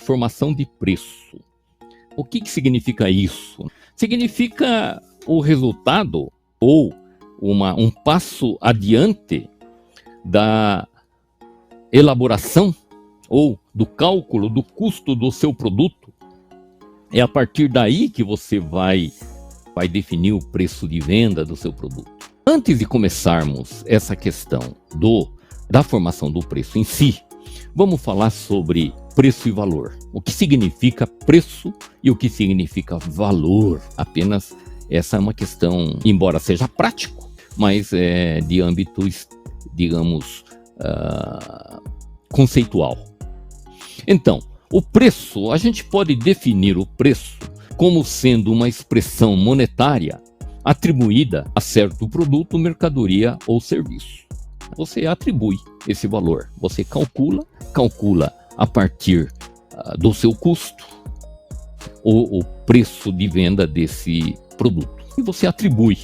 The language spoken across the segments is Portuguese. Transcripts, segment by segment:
formação de preço. O que significa isso? Significa o resultado ou um passo adiante da elaboração ou do cálculo do custo do seu produto. É a partir daí que você vai definir o preço de venda do seu produto. Antes de começarmos essa questão da formação do preço em si, vamos falar sobre preço e valor. O que significa preço e o que significa valor. Apenas essa é uma questão, embora seja prático, mas é de âmbito, digamos, conceitual. Então, o preço, a gente pode definir o preço como sendo uma expressão monetária atribuída a certo produto, mercadoria ou serviço. Você atribui esse valor, você calcula a partir do seu custo o preço de venda desse produto. E você atribui,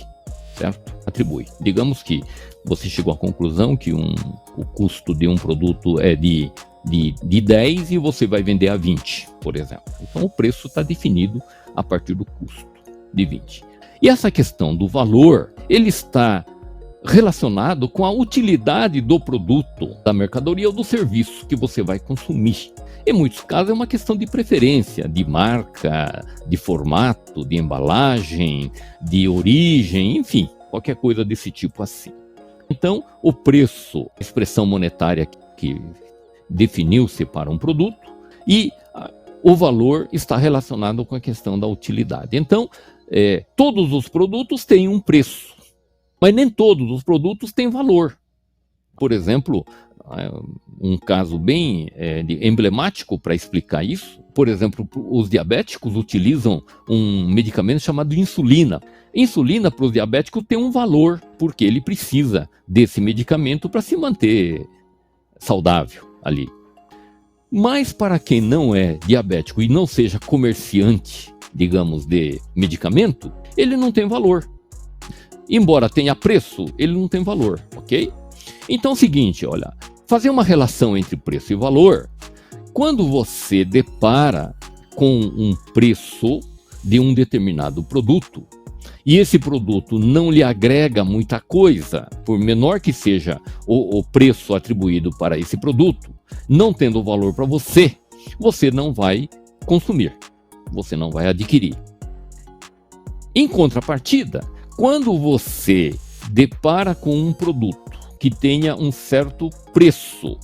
certo? Atribui. Digamos que você chegou à conclusão que o custo de um produto é de 10 e você vai vender a 20, por exemplo. Então o preço está definido a partir do custo de 20. E essa questão do valor, ele está relacionado com a utilidade do produto, da mercadoria ou do serviço que você vai consumir. Em muitos casos é uma questão de preferência, de marca, de formato, de embalagem, de origem, enfim, qualquer coisa desse tipo assim. Então, o preço, expressão monetária que definiu-se para um produto, e o valor está relacionado com a questão da utilidade. Então, todos os produtos têm um preço, mas nem todos os produtos têm valor. Por exemplo, um caso bem emblemático para explicar isso, por exemplo, os diabéticos utilizam um medicamento chamado insulina. Insulina para os diabéticos tem um valor, porque ele precisa desse medicamento para se manter saudável ali. Mas para quem não é diabético e não seja comerciante, digamos, de medicamento, ele não tem valor. Embora tenha preço, ele não tem valor, ok? Então é o seguinte, olha, fazer uma relação entre preço e valor, quando você depara com um preço de um determinado produto, e esse produto não lhe agrega muita coisa, por menor que seja o preço atribuído para esse produto, não tendo valor para você, você não vai consumir, você não vai adquirir. Em contrapartida, quando você depara com um produto que tenha um certo preço,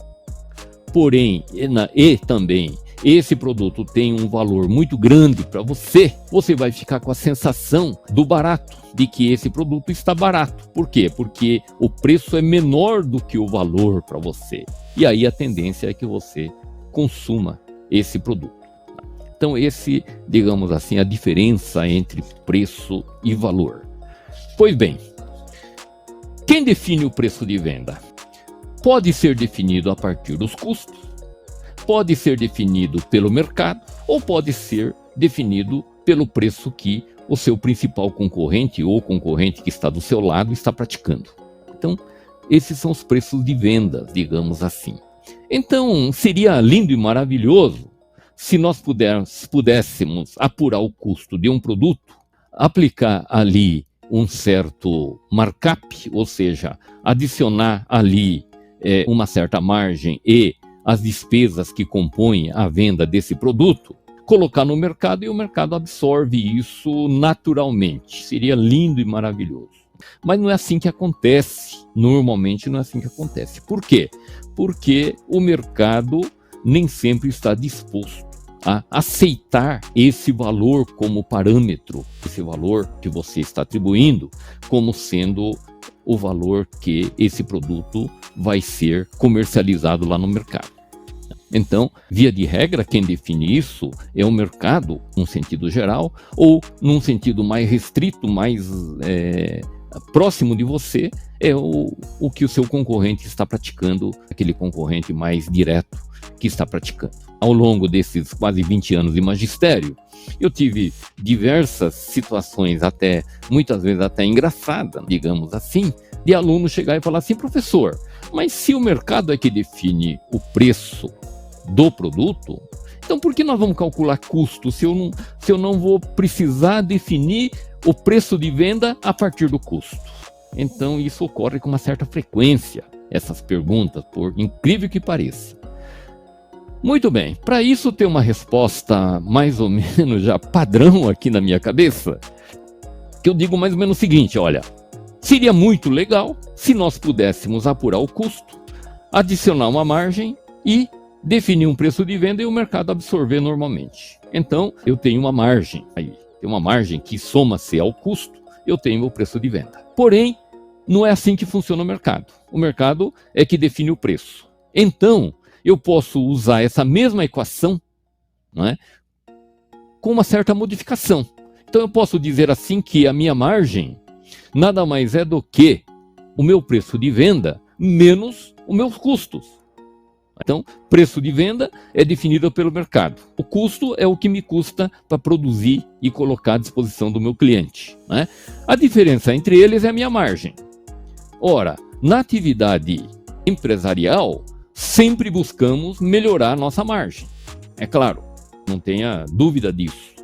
porém, e também esse produto tem um valor muito grande para você, você vai ficar com a sensação do barato, de que esse produto está barato. Por quê? Porque o preço é menor do que o valor para você. E aí a tendência é que você consuma esse produto. Então esse, digamos assim, a diferença entre preço e valor. Pois bem, quem define o preço de venda? Pode ser definido a partir dos custos, pode ser definido pelo mercado ou pode ser definido pelo preço que o seu principal concorrente ou concorrente que está do seu lado está praticando. Então, esses são os preços de venda, digamos assim. Então, seria lindo e maravilhoso se nós pudéssemos apurar o custo de um produto, aplicar ali um certo markup, ou seja, adicionar ali uma certa margem e as despesas que compõem a venda desse produto, colocar no mercado e o mercado absorve isso naturalmente. Seria lindo e maravilhoso. Mas não é assim que acontece. Normalmente não é assim que acontece. Por quê? Porque o mercado nem sempre está disposto a aceitar esse valor como parâmetro, esse valor que você está atribuindo como sendo o valor que esse produto vai ser comercializado lá no mercado. Então, via de regra, quem define isso é o mercado, num sentido geral, ou num sentido mais restrito, mais próximo de você, é o que o seu concorrente está praticando, aquele concorrente mais direto que está praticando. Ao longo desses quase 20 anos de magistério, eu tive diversas situações, muitas vezes até engraçadas, digamos assim, de aluno chegar e falar assim: professor, mas se o mercado é que define o preço do produto, Então, por que nós vamos calcular custo se eu não vou precisar definir o preço de venda a partir do custo? Então, isso ocorre com uma certa frequência, essas perguntas, por incrível que pareça. Muito bem, para isso ter uma resposta mais ou menos já padrão aqui na minha cabeça, que eu digo mais ou menos o seguinte, olha, seria muito legal se nós pudéssemos apurar o custo, adicionar uma margem e definir um preço de venda e o mercado absorver normalmente. Então, eu tenho uma margem aí, tem uma margem que soma-se ao custo, eu tenho o preço de venda. Porém, não é assim que funciona o mercado. O mercado é que define o preço. Então, eu posso usar essa mesma equação, não é, com uma certa modificação. Então, eu posso dizer assim que a minha margem nada mais é do que o meu preço de venda menos os meus custos. Então, preço de venda é definido pelo mercado. O custo é o que me custa para produzir e colocar à disposição do meu cliente, né? A diferença entre eles é a minha margem. Ora, na atividade empresarial, sempre buscamos melhorar a nossa margem. É claro, não tenha dúvida disso.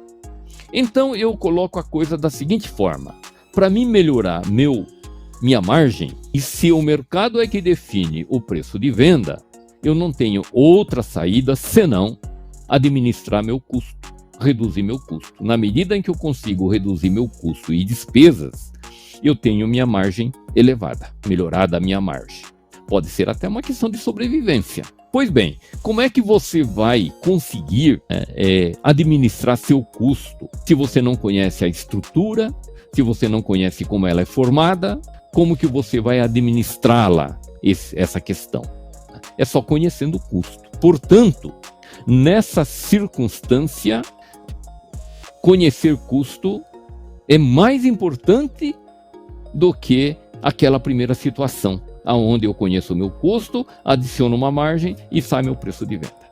Então, eu coloco a coisa da seguinte forma. Para mim melhorar minha margem, e se o mercado é que define o preço de venda, eu não tenho outra saída senão administrar meu custo, reduzir meu custo. Na medida em que eu consigo reduzir meu custo e despesas, eu tenho minha margem elevada, melhorada a minha margem. Pode ser até uma questão de sobrevivência. Pois bem, como é que você vai conseguir administrar seu custo se você não conhece a estrutura, se você não conhece como ela é formada, como que você vai administrá-la, essa questão? É só conhecendo o custo. Portanto, nessa circunstância, conhecer custo é mais importante do que aquela primeira situação, onde eu conheço o meu custo, adiciono uma margem e sai meu preço de venda.